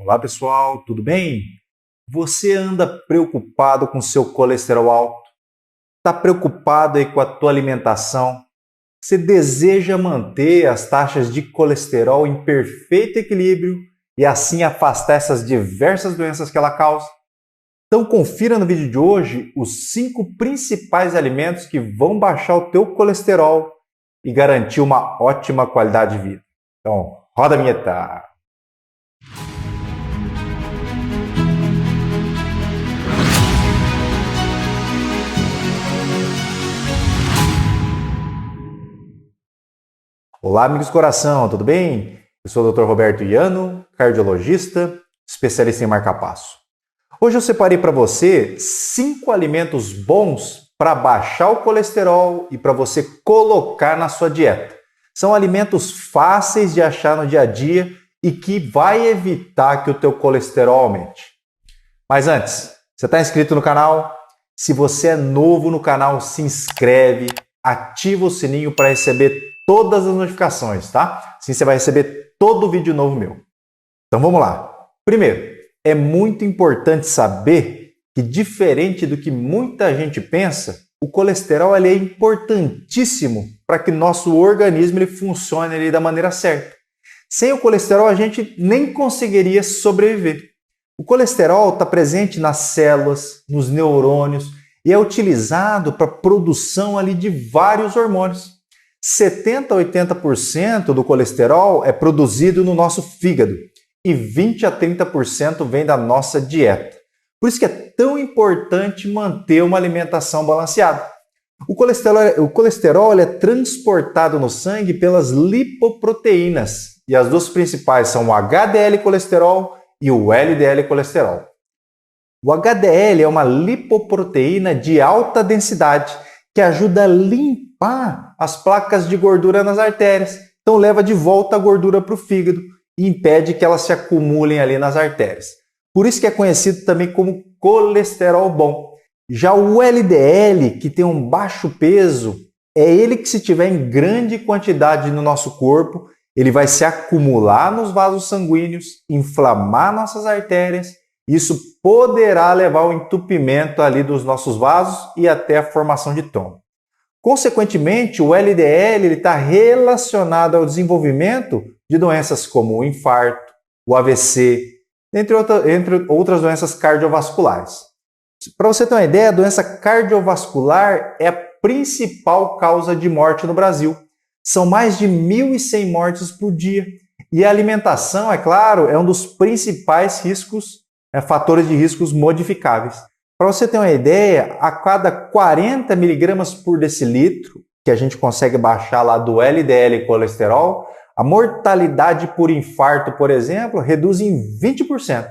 Olá pessoal, tudo bem? Você anda preocupado com seu colesterol alto? Está preocupado aí com a tua alimentação? Você deseja manter as taxas de colesterol em perfeito equilíbrio e assim afastar essas diversas doenças que ela causa? Então confira no vídeo de hoje os 5 principais alimentos que vão baixar o teu colesterol e garantir uma ótima qualidade de vida. Então, roda a vinheta! Olá, amigos do coração, tudo bem? Eu sou o Dr. Roberto Iano, cardiologista, especialista em marca-passo. Hoje eu separei para você 5 alimentos bons para baixar o colesterol e para você colocar na sua dieta. São alimentos fáceis de achar no dia a dia e que vai evitar que o teu colesterol aumente. Mas antes, você está inscrito no canal? Se você é novo no canal, se inscreve, ativa o sininho para receber todas as notificações, tá? Assim você vai receber todo vídeo novo meu. Então vamos lá. Primeiro, é muito importante saber que, diferente do que muita gente pensa, o colesterol ele é importantíssimo para que nosso organismo ele funcione ali da maneira certa. Sem o colesterol a gente nem conseguiria sobreviver. O colesterol está presente nas células, nos neurônios e é utilizado para a produção ali de vários hormônios. 70 a 80% do colesterol é produzido no nosso fígado e 20 a 30% vem da nossa dieta. Por isso que é tão importante manter uma alimentação balanceada. O colesterol é transportado no sangue pelas lipoproteínas e as duas principais são o HDL colesterol e o LDL colesterol. O HDL é uma lipoproteína de alta densidade que ajuda a limpar as placas de gordura nas artérias. Então leva de volta a gordura para o fígado e impede que elas se acumulem ali nas artérias. Por isso que é conhecido também como colesterol bom. Já o LDL, que tem um baixo peso, é ele que, se tiver em grande quantidade no nosso corpo, ele vai se acumular nos vasos sanguíneos, inflamar nossas artérias. Isso poderá levar ao entupimento ali dos nossos vasos e até a formação de trombo. Consequentemente, o LDL está relacionado ao desenvolvimento de doenças como o infarto, o AVC, entre outras doenças cardiovasculares. Para você ter uma ideia, a doença cardiovascular é a principal causa de morte no Brasil. São mais de 1.100 mortes por dia. E a alimentação, é claro, é um dos principais fatores de riscos modificáveis. Para você ter uma ideia, a cada 40 miligramas por decilitro, que a gente consegue baixar lá do LDL colesterol, a mortalidade por infarto, por exemplo, reduz em 20%.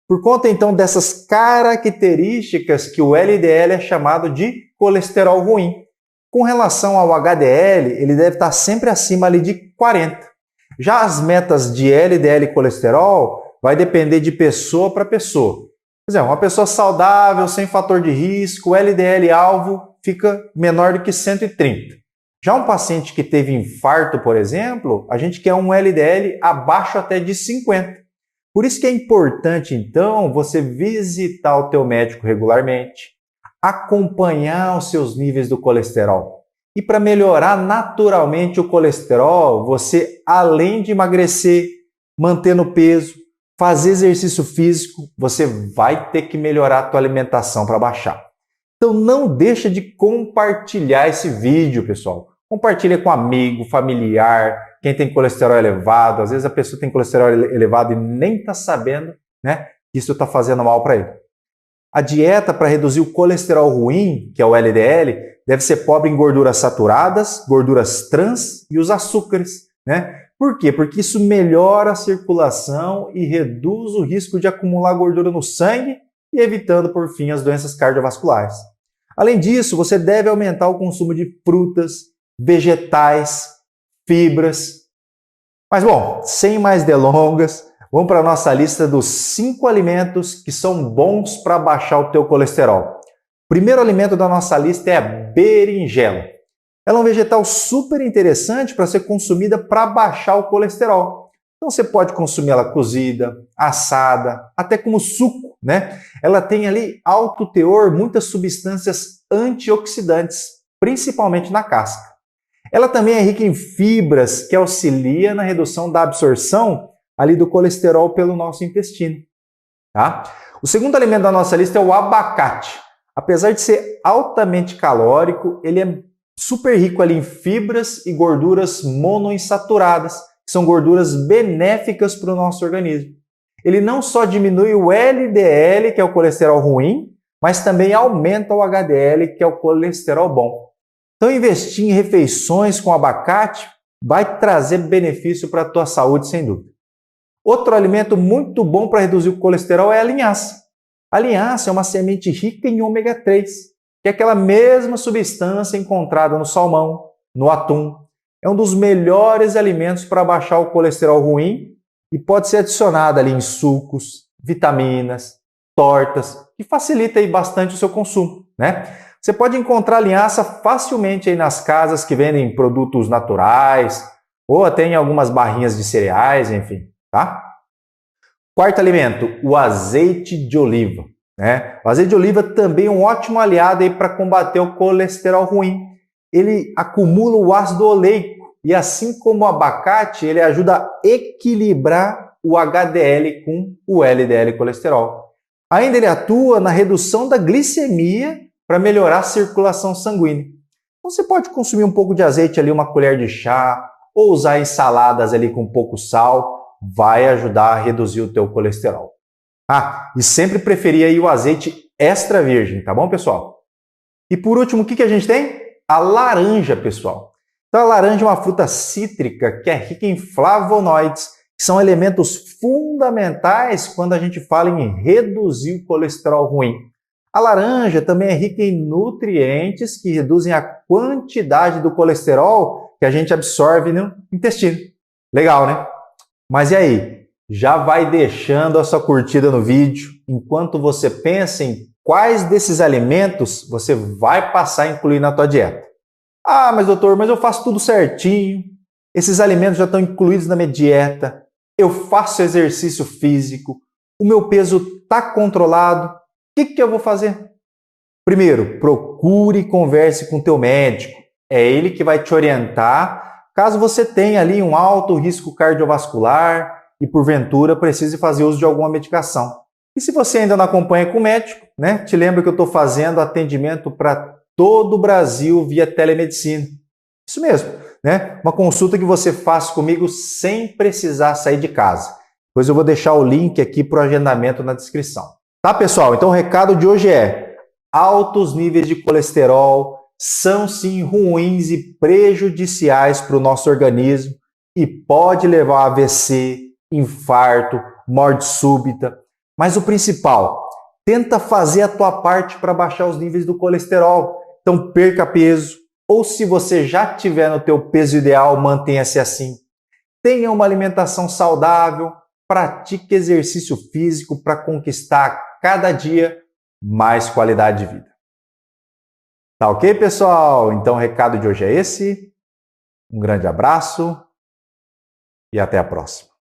Por conta, então, dessas características que o LDL é chamado de colesterol ruim. Com relação ao HDL, ele deve estar sempre acima ali de 40. Já as metas de LDL colesterol vai depender de pessoa para pessoa. Por exemplo, uma pessoa saudável, sem fator de risco, o LDL-alvo fica menor do que 130. Já um paciente que teve infarto, por exemplo, a gente quer um LDL abaixo até de 50. Por isso que é importante, então, você visitar o teu médico regularmente, acompanhar os seus níveis do colesterol. E para melhorar naturalmente o colesterol, você, além de emagrecer, manter no peso, fazer exercício físico, você vai ter que melhorar a tua alimentação para baixar. Então não deixa de compartilhar esse vídeo, pessoal. Compartilha com amigo, familiar, quem tem colesterol elevado. Às vezes a pessoa tem colesterol elevado e nem está sabendo, né, que isso está fazendo mal para ele. A dieta para reduzir o colesterol ruim, que é o LDL, deve ser pobre em gorduras saturadas, gorduras trans e os açúcares, né? Por quê? Porque isso melhora a circulação e reduz o risco de acumular gordura no sangue e evitando, por fim, as doenças cardiovasculares. Além disso, você deve aumentar o consumo de frutas, vegetais, fibras. Mas, bom, sem mais delongas, vamos para a nossa lista dos 5 alimentos que são bons para baixar o teu colesterol. O primeiro alimento da nossa lista é a berinjela. Ela é um vegetal super interessante para ser consumida para baixar o colesterol. Então você pode consumir ela cozida, assada, até como suco, né? Ela tem ali alto teor, muitas substâncias antioxidantes, principalmente na casca. Ela também é rica em fibras que auxilia na redução da absorção ali do colesterol pelo nosso intestino, tá? O segundo alimento da nossa lista é o abacate. Apesar de ser altamente calórico, ele é super rico ali em fibras e gorduras monoinsaturadas, que são gorduras benéficas para o nosso organismo. Ele não só diminui o LDL, que é o colesterol ruim, mas também aumenta o HDL, que é o colesterol bom. Então, investir em refeições com abacate vai trazer benefício para a tua saúde, sem dúvida. Outro alimento muito bom para reduzir o colesterol é a linhaça. A linhaça é uma semente rica em ômega 3, que é aquela mesma substância encontrada no salmão, no atum. É um dos melhores alimentos para baixar o colesterol ruim e pode ser adicionado ali em sucos, vitaminas, tortas, que facilita aí bastante o seu consumo, né? Você pode encontrar linhaça facilmente aí nas casas que vendem produtos naturais ou até em algumas barrinhas de cereais, enfim, tá? Quarto alimento, o azeite de oliva, né? O azeite de oliva também é um ótimo aliado aí para combater o colesterol ruim. Ele acumula o ácido oleico e assim como o abacate, ele ajuda a equilibrar o HDL com o LDL colesterol. Ainda ele atua na redução da glicemia para melhorar a circulação sanguínea. Então você pode consumir um pouco de azeite ali, uma colher de chá, ou usar em saladas ali com pouco sal, vai ajudar a reduzir o teu colesterol. Ah, e sempre preferir aí o azeite extra virgem, tá bom, pessoal? E por último, o que a gente tem? A laranja, pessoal. Então a laranja é uma fruta cítrica que é rica em flavonoides, que são elementos fundamentais quando a gente fala em reduzir o colesterol ruim. A laranja também é rica em nutrientes que reduzem a quantidade do colesterol que a gente absorve no intestino. Legal, né? Mas e aí? Já vai deixando a sua curtida no vídeo enquanto você pensa em quais desses alimentos você vai passar a incluir na tua dieta. Ah, mas doutor, mas eu faço tudo certinho. Esses alimentos já estão incluídos na minha dieta. Eu faço exercício físico. O meu peso está controlado. O que eu vou fazer? Primeiro, procure e converse com o teu médico. É ele que vai te orientar caso você tenha ali um alto risco cardiovascular e porventura precise fazer uso de alguma medicação. E se você ainda não acompanha com o médico, né? Te lembro que eu estou fazendo atendimento para todo o Brasil via telemedicina. Isso mesmo, né? Uma consulta que você faz comigo sem precisar sair de casa. Pois eu vou deixar o link aqui para o agendamento na descrição. Tá, pessoal? Então o recado de hoje é: altos níveis de colesterol são sim ruins e prejudiciais para o nosso organismo e pode levar a AVC, infarto, morte súbita. Mas o principal, tenta fazer a tua parte para baixar os níveis do colesterol. Então perca peso, ou se você já tiver no teu peso ideal, mantenha-se assim. Tenha uma alimentação saudável, pratique exercício físico para conquistar cada dia mais qualidade de vida. Tá ok, pessoal? Então o recado de hoje é esse. Um grande abraço e até a próxima.